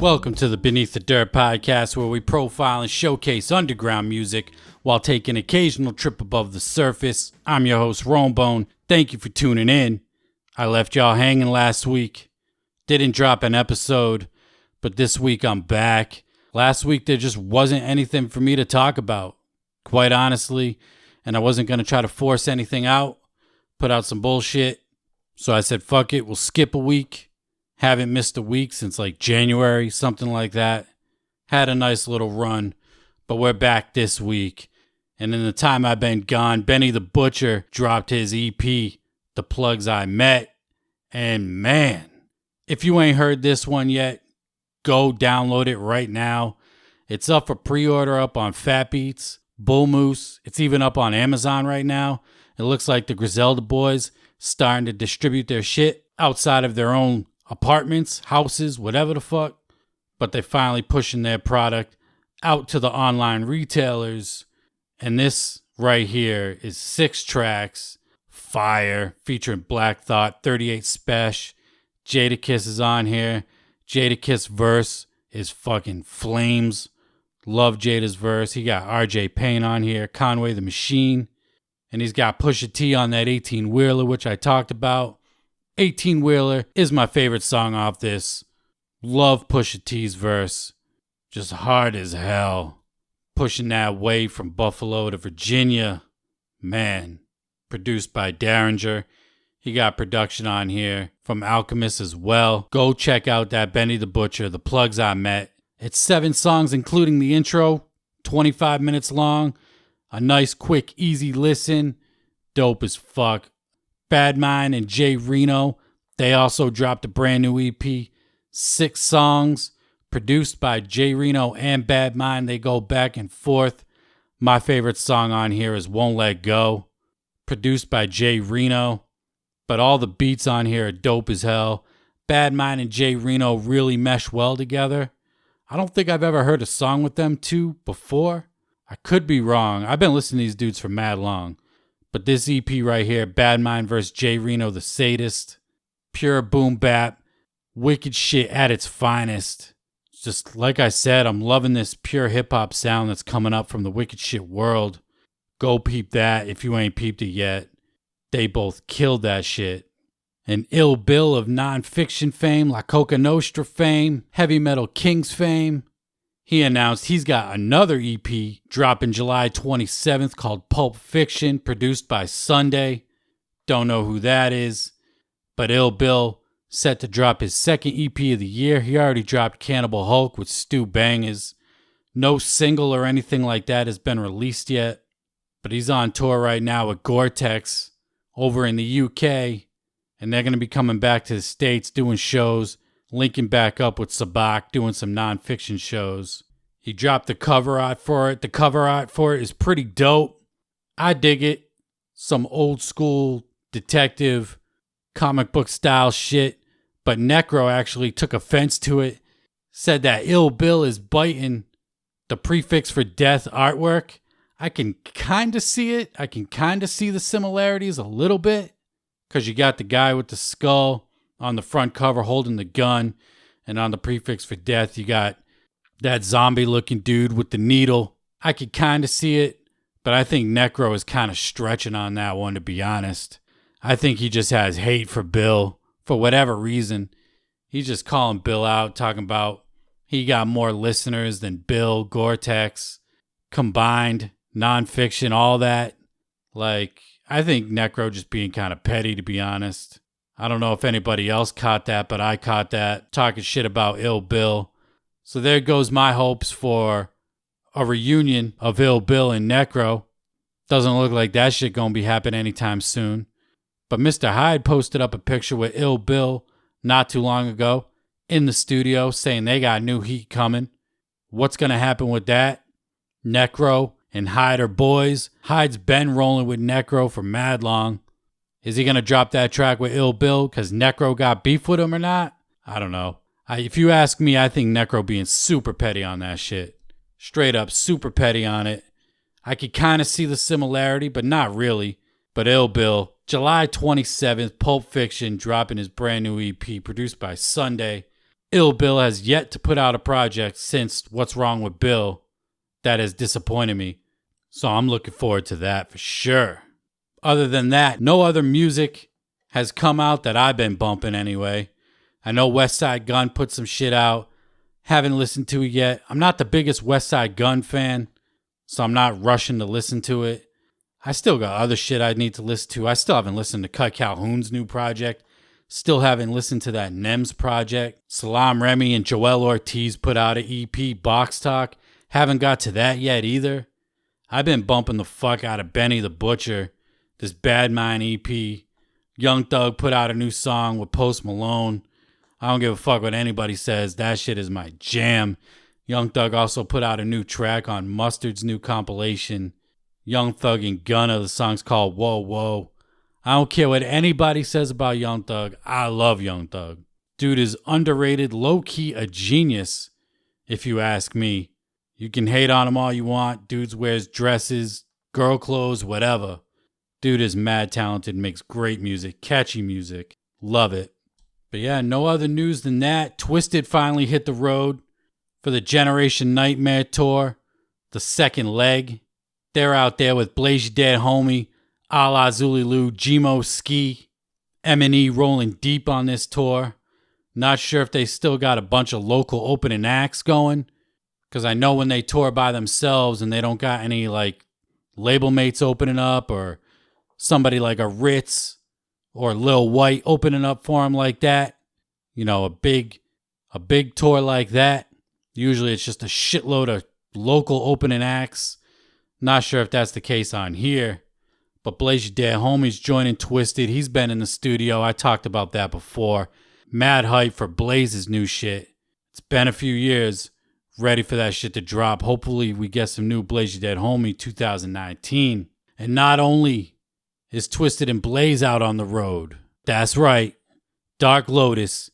Welcome to the Beneath the Dirt podcast, where we profile and showcase underground music while taking an occasional trip above the surface. I'm your host, Rombone. Thank you for tuning in. I left y'all hanging last week. Didn't drop an episode, but this week I'm back. Last week there just wasn't anything for me to talk about, quite honestly, and I wasn't going to try to force anything out, put out some bullshit. So I said, fuck it, we'll skip a week. Haven't missed a week since like January, something like that. Had a nice little run, but we're back this week. And in the time I've been gone, Benny the Butcher dropped his EP, The Plugs I Met. And man, if you ain't heard this one yet, go download it right now. It's up for pre-order up on Fat Beats, Bull Moose. It's even up on Amazon right now. It looks like the Griselda boys starting to distribute their shit outside of their own apartments, houses, whatever the fuck. But they're finally pushing their product out to the online retailers. And this right here is 6 tracks, fire, featuring Black Thought, 38 Spesh. Jadakiss is on here. Jadakiss verse is fucking flames. Love Jada's verse. He got RJ Payne on here, Conway the Machine. And he's got Pusha T on that 18-wheeler, which I talked about. 18-wheeler is my favorite song off this. Love Pusha T's verse. Just hard as hell. Pushing that way from Buffalo to Virginia. Man. Produced by Derringer. He got production on here from Alchemist as well. Go check out that Benny the Butcher, The Plugs I Met. It's 7 songs including the intro. 25 minutes long. A nice, quick, easy listen. Dope as fuck. Bad Mind and J Reno, they also dropped a brand new EP. 6 songs. Produced by J Reno and Bad Mind. They go back and forth. My favorite song on here is Won't Let Go. Produced by J Reno. But all the beats on here are dope as hell. Bad Mind and J Reno really mesh well together. I don't think I've ever heard a song with them two before. I could be wrong. I've been listening to these dudes for mad long. But this EP right here, Bad Mind vs. J Reno the Sadist. Pure boom bap. Wicked shit at its finest. Just like I said, I'm loving this pure hip hop sound that's coming up from the Wicked Shit world. Go peep that if you ain't peeped it yet. They both killed that shit. An Ill Bill of non-fiction fame, La Coca Nostra fame, Heavy Metal Kings fame. He announced he's got another EP dropping July 27th called Pulp Fiction, produced by Sunday. Don't know who that is, but Ill Bill set to drop his second EP of the year. He already dropped Cannibal Hulk with Stu Bangers. No single or anything like that has been released yet, but he's on tour right now with Gore-Tex over in the UK, and they're going to be coming back to the States doing shows, linking back up with Sabak, doing some non-fiction shows. He dropped the cover art for it. The cover art for it is pretty dope. I dig it. Some old school detective comic book style shit. But Necro actually took offense to it. Said that Ill Bill is biting the prefix for death artwork. I can kind of see it. I can kind of see the similarities a little bit. Because you got the guy with the skull on the front cover holding the gun. And on the prefix for death, you got that zombie-looking dude with the needle. I could kind of see it. But I think Necro is kind of stretching on that one, to be honest. I think he just has hate for Bill. For whatever reason. He's just calling Bill out, talking about he got more listeners than Bill, Gore-Tex, combined, non-fiction, all that. Like, I think Necro just being kind of petty, to be honest. I don't know if anybody else caught that, but I caught that. Talking shit about Ill Bill. So there goes my hopes for a reunion of Ill Bill and Necro. Doesn't look like that shit gonna be happening anytime soon. But Mr. Hyde posted up a picture with Ill Bill not too long ago in the studio saying they got new heat coming. What's going to happen with that? Necro and Hyde are boys. Hyde's been rolling with Necro for mad long. Is he going to drop that track with Ill Bill because Necro got beef with him or not? I don't know. If you ask me, I think Necro being super petty on that shit. Straight up super petty on it. I could kind of see the similarity, but not really. But Ill Bill, July 27th, Pulp Fiction dropping his brand new EP produced by Sunday. Ill Bill has yet to put out a project since What's Wrong with Bill that has disappointed me. So I'm looking forward to that for sure. Other than that, no other music has come out that I've been bumping anyway. I know West Side Gun put some shit out. Haven't listened to it yet. I'm not the biggest West Side Gun fan, so I'm not rushing to listen to it. I still got other shit I need to listen to. I still haven't listened to Cut Calhoun's new project. Still haven't listened to that Nems project. Salam Remy and Joel Ortiz put out an EP, Box Talk. Haven't got to that yet either. I've been bumping the fuck out of Benny the Butcher, this Bad Mind EP. Young Thug put out a new song with Post Malone. I don't give a fuck what anybody says. That shit is my jam. Young Thug also put out a new track on Mustard's new compilation. Young Thug and Gunna, the song's called Whoa Whoa. I don't care what anybody says about Young Thug. I love Young Thug. Dude is underrated, low-key a genius, if you ask me. You can hate on him all you want. Dude wears dresses, girl clothes, whatever. Dude is mad talented, makes great music, catchy music. Love it. But yeah, no other news than that. Twiztid finally hit the road for the Generation Nightmare Tour, the second leg. They're out there with Blaze Your Dead Homie, A La Zuliloo, Gmo Ski, M&E rolling deep on this tour. Not sure if they still got a bunch of local opening acts going, because I know when they tour by themselves and they don't got any like label mates opening up or somebody like a Ritz or Lil White opening up for them like that, you know, a big tour like that, usually it's just a shitload of local opening acts. Not sure if that's the case on here, but Blaze Your Dead Homie's joining Twiztid. He's been in the studio. I talked about that before. Mad hype for Blaze's new shit. It's been a few years. Ready for that shit to drop. Hopefully we get some new Blaze Your Dead Homie 2019. And not only is Twiztid and Blaze out on the road, that's right, Dark Lotus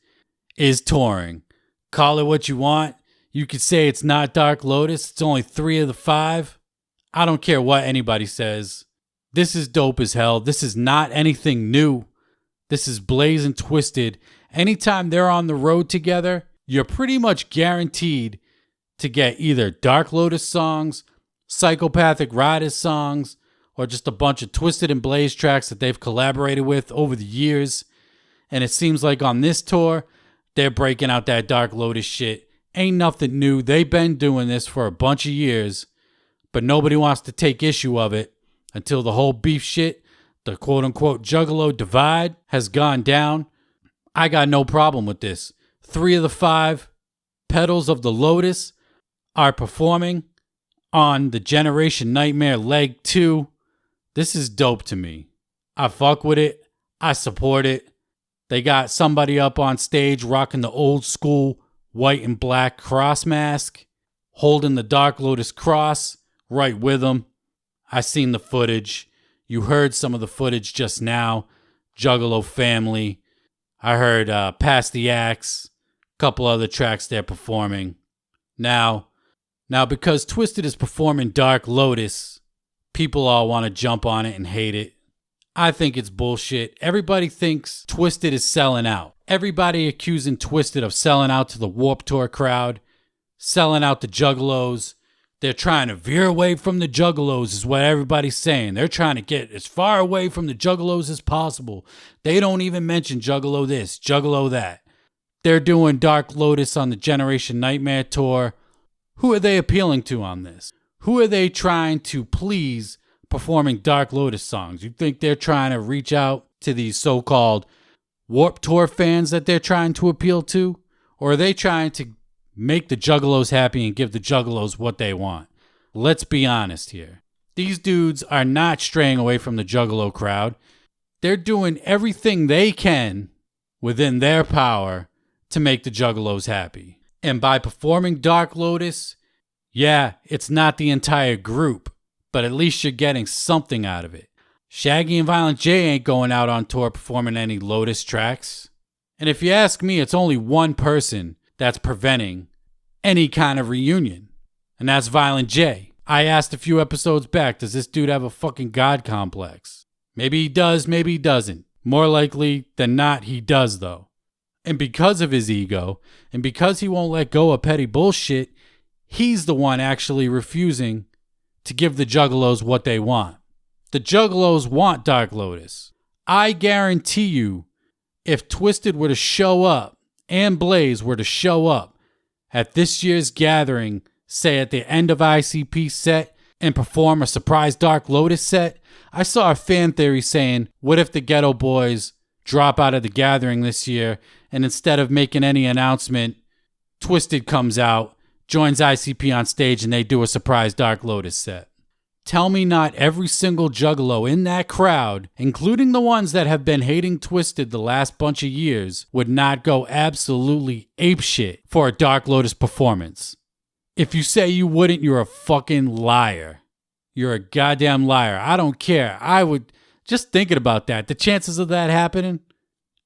is touring. Call it what you want. You could say it's not Dark Lotus. It's only 3 of the 5. I don't care what anybody says. This is dope as hell. This is not anything new. This is Blaze and Twiztid. Anytime they're on the road together, you're pretty much guaranteed to get either Dark Lotus songs, Psychopathic Riders songs, or just a bunch of Twiztid and Blaze tracks that they've collaborated with over the years. And it seems like on this tour, they're breaking out that Dark Lotus shit. Ain't nothing new. They've been doing this for a bunch of years, but nobody wants to take issue of it until the whole beef shit, the quote-unquote Juggalo divide, has gone down. I got no problem with this. 3 of the 5 petals of the Lotus are performing on the Generation Nightmare Leg 2. This is dope to me. I fuck with it. I support it. They got somebody up on stage rocking the old school white and black cross mask, holding the Dark Lotus cross right with them. I seen the footage. You heard some of the footage just now. Juggalo Family. I heard Pass the Axe. Couple other tracks they're performing. Now because Twiztid is performing Dark Lotus, people all want to jump on it and hate it. I think it's bullshit. Everybody thinks Twiztid is selling out. Everybody accusing Twiztid of selling out to the Warped Tour crowd, selling out the Juggalos. They're trying to veer away from the Juggalos is what everybody's saying. They're trying to get as far away from the Juggalos as possible. They don't even mention Juggalo this, Juggalo that. They're doing Dark Lotus on the Generation Nightmare Tour. Who are they appealing to on this? Who are they trying to please performing Dark Lotus songs? You think they're trying to reach out to these so-called Warped Tour fans that they're trying to appeal to? Or are they trying to make the Juggalos happy and give the Juggalos what they want? Let's be honest here. These dudes are not straying away from the Juggalo crowd. They're doing everything they can within their power to make the Juggalos happy. And by performing Dark Lotus, yeah, it's not the entire group, but at least you're getting something out of it. Shaggy and Violent J ain't going out on tour performing any Lotus tracks. And if you ask me, it's only one person that's preventing any kind of reunion, and that's Violent J. I asked a few episodes back, does this dude have a fucking god complex? Maybe he does, maybe he doesn't. More likely than not, he does though. And because of his ego, and because he won't let go of petty bullshit, he's the one actually refusing to give the Juggalos what they want. The Juggalos want Dark Lotus. I guarantee you, if Twiztid were to show up and Blaze were to show up at this year's gathering, say at the end of ICP set, and perform a surprise Dark Lotus set, I saw a fan theory saying, what if the Ghetto Boys drop out of the gathering this year, and instead of making any announcement, Twiztid comes out, joins ICP on stage, and they do a surprise Dark Lotus set. Tell me not every single Juggalo in that crowd, including the ones that have been hating Twiztid the last bunch of years, would not go absolutely apeshit for a Dark Lotus performance. If you say you wouldn't, you're a fucking liar. You're a goddamn liar. I don't care. I would, just thinking about that, the chances of that happening,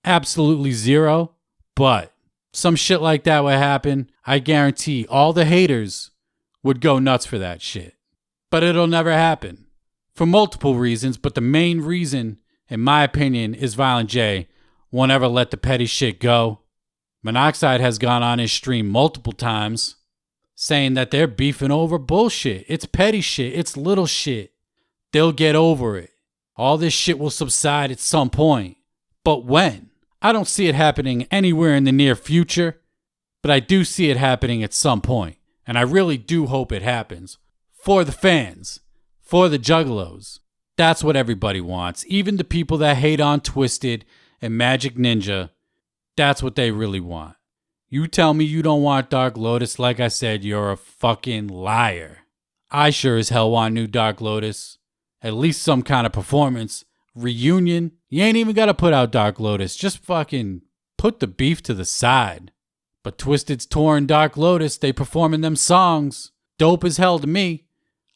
absolutely zero. But some shit like that would happen. I guarantee all the haters would go nuts for that shit. But it'll never happen. For multiple reasons, but the main reason, in my opinion, is Violent J won't ever let the petty shit go. Monoxide has gone on his stream multiple times saying that they're beefing over bullshit. It's petty shit. It's little shit. They'll get over it. All this shit will subside at some point. But when? I don't see it happening anywhere in the near future, but I do see it happening at some point. And I really do hope it happens. For the fans. For the Juggalos. That's what everybody wants. Even the people that hate on Twiztid and Magic Ninja, that's what they really want. You tell me you don't want Dark Lotus, like I said, you're a fucking liar. I sure as hell want new Dark Lotus. At least some kind of performance. Reunion. You ain't even gotta put out Dark Lotus. Just fucking put the beef to the side. But Twiztid's touring Dark Lotus, they performing them songs. Dope as hell to me.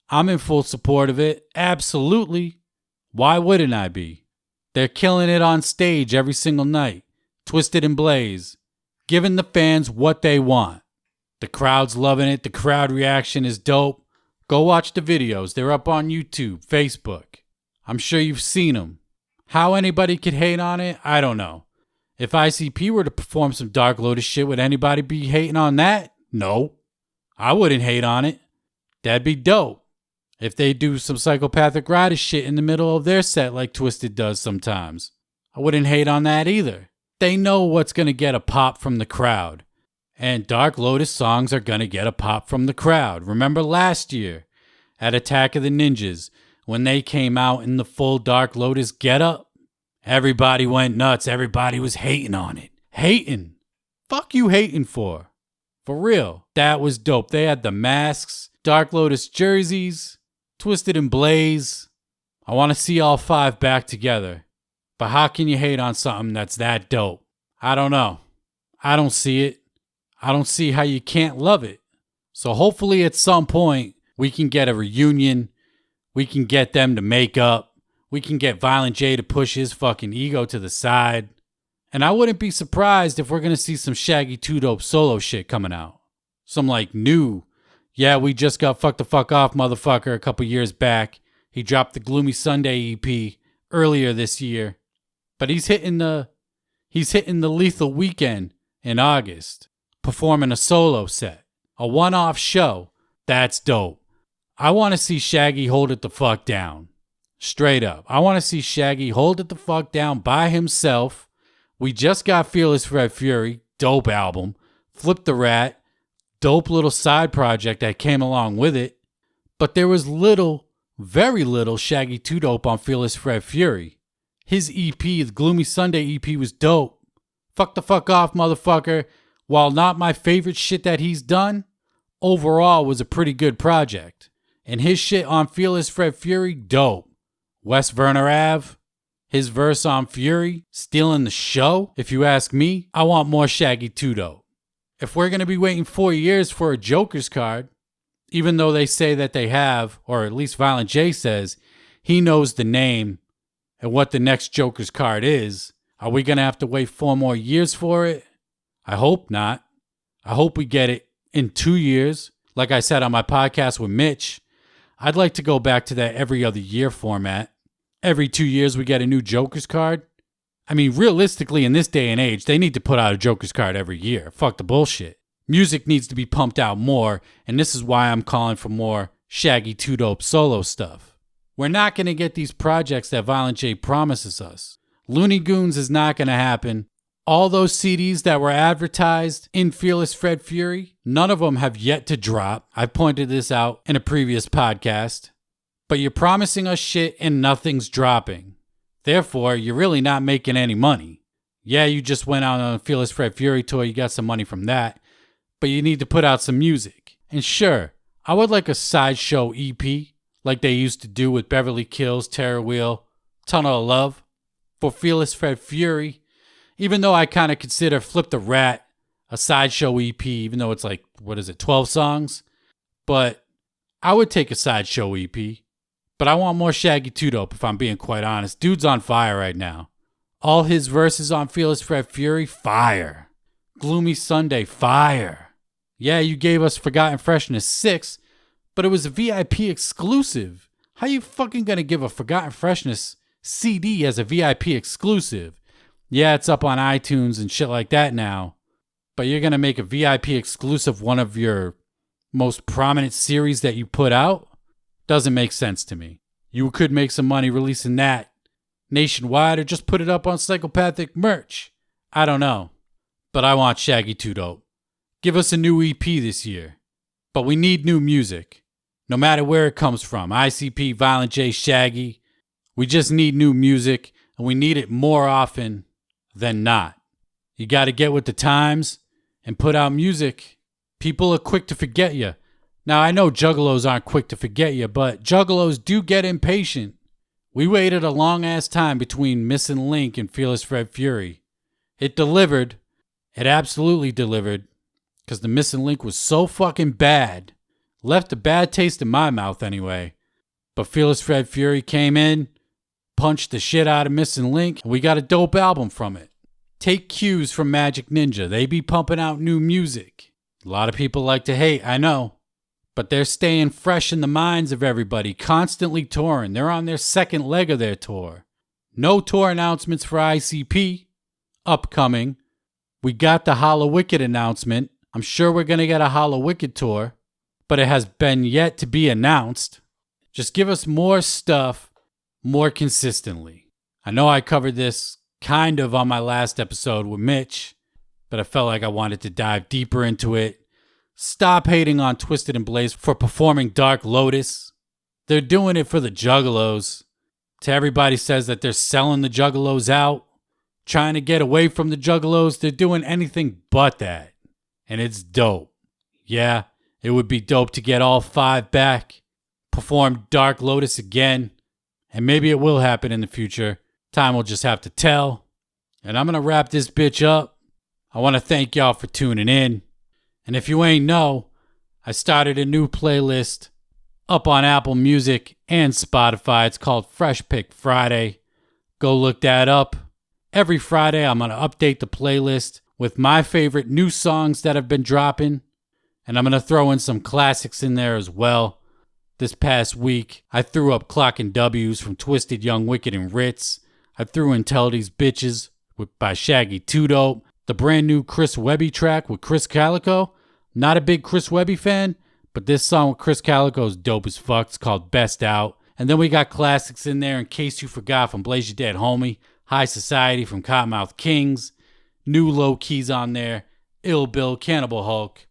I'm in full support of it. Absolutely. Why wouldn't I be? They're killing it on stage every single night. Twiztid and Blaze. Giving the fans what they want. The crowd's loving it. The crowd reaction is dope. Go watch the videos. They're up on YouTube, Facebook. I'm sure you've seen them. How anybody could hate on it, I don't know. If ICP were to perform some Dark Lotus shit, would anybody be hating on that? No. I wouldn't hate on it. That'd be dope. If they do some psychopathic rider shit in the middle of their set like Twiztid does sometimes, I wouldn't hate on that either. They know what's going to get a pop from the crowd. And Dark Lotus songs are going to get a pop from the crowd. Remember last year at Attack of the Ninjas when they came out in the full Dark Lotus getup? Everybody went nuts. Everybody was hating on it. Hating. Fuck you hating for? For real. That was dope. They had the masks, Dark Lotus jerseys, Twiztid and Blaze. I want to see all five back together. But how can you hate on something that's that dope? I don't know. I don't see it. I don't see how you can't love it. So hopefully at some point we can get a reunion. We can get them to make up. We can get Violent J to push his fucking ego to the side. And I wouldn't be surprised if we're going to see some Shaggy 2 Dope solo shit coming out. Some like new, yeah, we just got Fuck the Fuck Off motherfucker a couple years back. He dropped the Gloomy Sunday EP earlier this year. But he's hitting the Lethal Weekend in August, performing a solo set, a one-off show. That's dope. I want to see Shaggy hold it the fuck down. Straight up. I want to see Shaggy hold it the fuck down by himself. We just got Fearless Fred Fury, dope album. Flip the Rat, dope little side project that came along with it. But there was little, very little Shaggy 2 Dope on Fearless Fred Fury. His EP, the Gloomy Sunday EP, was dope. Fuck the fuck off, motherfucker. While not my favorite shit that he's done, overall was a pretty good project. And his shit on Fearless Fred Fury, dope. West Werner Ave, his verse on Fury, stealing the show. If you ask me, I want more Shaggy 2 Dope. If we're going to be waiting 4 years for a Joker's card, even though they say that they have, or at least Violent J says, he knows the name and what the next Joker's card is, are we going to have to wait 4 more years for it? I hope not. I hope we get it in 2 years. Like I said on my podcast with Mitch, I'd like to go back to that every other year format. Every 2 years we get a new Joker's card. I mean, realistically, in this day and age, they need to put out a Joker's card every year. Fuck the bullshit. Music needs to be pumped out more, and this is why I'm calling for more Shaggy 2 Dope solo stuff. We're not going to get these projects that Violent J promises us. Looney Goons is not going to happen. All those CDs that were advertised in Fearless Fred Fury, none of them have yet to drop. I pointed this out in a previous podcast. But you're promising us shit and nothing's dropping. Therefore, you're really not making any money. Yeah, you just went out on a Fearless Fred Fury tour, you got some money from that. But you need to put out some music. And sure, I would like a sideshow EP, like they used to do with Beverly Kills, Terror Wheel, Tunnel of Love, for Fearless Fred Fury. Even though I kind of consider Flip the Rat a sideshow EP, even though it's like, 12 songs? But I would take a sideshow EP. But I want more Shaggy 2 Dope, if I'm being quite honest. Dude's on fire right now. All his verses on Fearless Fred Fury, fire. Gloomy Sunday, fire. Yeah, you gave us Forgotten Freshness 6, but it was a VIP exclusive. How you fucking gonna give a Forgotten Freshness CD as a VIP exclusive? Yeah, it's up on iTunes and shit like that now, but you're gonna make a VIP exclusive one of your most prominent series that you put out? Doesn't make sense to me. You could make some money releasing that nationwide or just put it up on Psychopathic merch. I don't know. But I want Shaggy 2 Dope. Give us a new EP this year. But we need new music. No matter where it comes from. ICP, Violent J, Shaggy. We just need new music, and we need it more often than not. You got to get with the times and put out music. People are quick to forget you. Now, I know juggalos aren't quick to forget you, but juggalos do get impatient. We waited a long-ass time between Missing Link and Fearless Fred Fury. It delivered. It absolutely delivered. Because the Missing Link was so fucking bad. Left a bad taste in my mouth anyway. But Fearless Fred Fury came in, punched the shit out of Missing Link, and we got a dope album from it. Take cues from Magic Ninja. They be pumping out new music. A lot of people like to hate, I know. But they're staying fresh in the minds of everybody, constantly touring. They're on their second leg of their tour. No tour announcements for ICP. Upcoming. We got the Hollow Wicked announcement. I'm sure we're going to get a Hollow Wicked tour. But it has been yet to be announced. Just give us more stuff more consistently. I know I covered this kind of on my last episode with Mitch. But I felt like I wanted to dive deeper into it. Stop hating on Twiztid and Blaze for performing Dark Lotus. They're doing it for the juggalos. To everybody says that they're selling the juggalos out, trying to get away from the juggalos, they're doing anything but that. And it's dope. Yeah, it would be dope to get all 5 back, perform Dark Lotus again, and maybe it will happen in the future. Time will just have to tell. And I'm going to wrap this bitch up. I want to thank y'all for tuning in. And if you ain't know, I started a new playlist up on Apple Music and Spotify. It's called Fresh Pick Friday. Go look that up. Every Friday, I'm going to update the playlist with my favorite new songs that have been dropping. And I'm going to throw in some classics in there as well. This past week, I threw up Clockin' W's from Twiztid, Young Wicked, and Ritz. I threw in Tell These Bitches by Shaggy 2 Dope. The brand new Chris Webby track with Chris Calico. Not a big Chris Webby fan, but this song with Chris Calico is dope as fuck. It's called Best Out. And then we got classics in there, In Case You Forgot from Blaze Your Dead Homie. High Society from Cottonmouth Kings. New Low Keys on there. Ill Bill, Cannibal Hulk.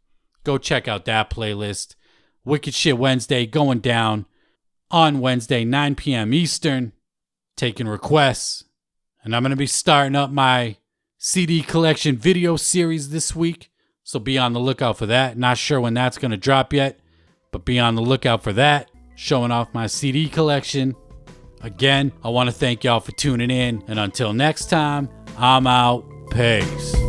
Go check out that playlist. Wicked Shit Wednesday going down on Wednesday, 9 p.m. Eastern. Taking requests. And I'm going to be starting up my CD collection video series this week. So be on the lookout for that. Not sure when that's going to drop yet, but be on the lookout for that. Showing off my CD collection. Again, I want to thank y'all for tuning in. And until next time, I'm out. Peace.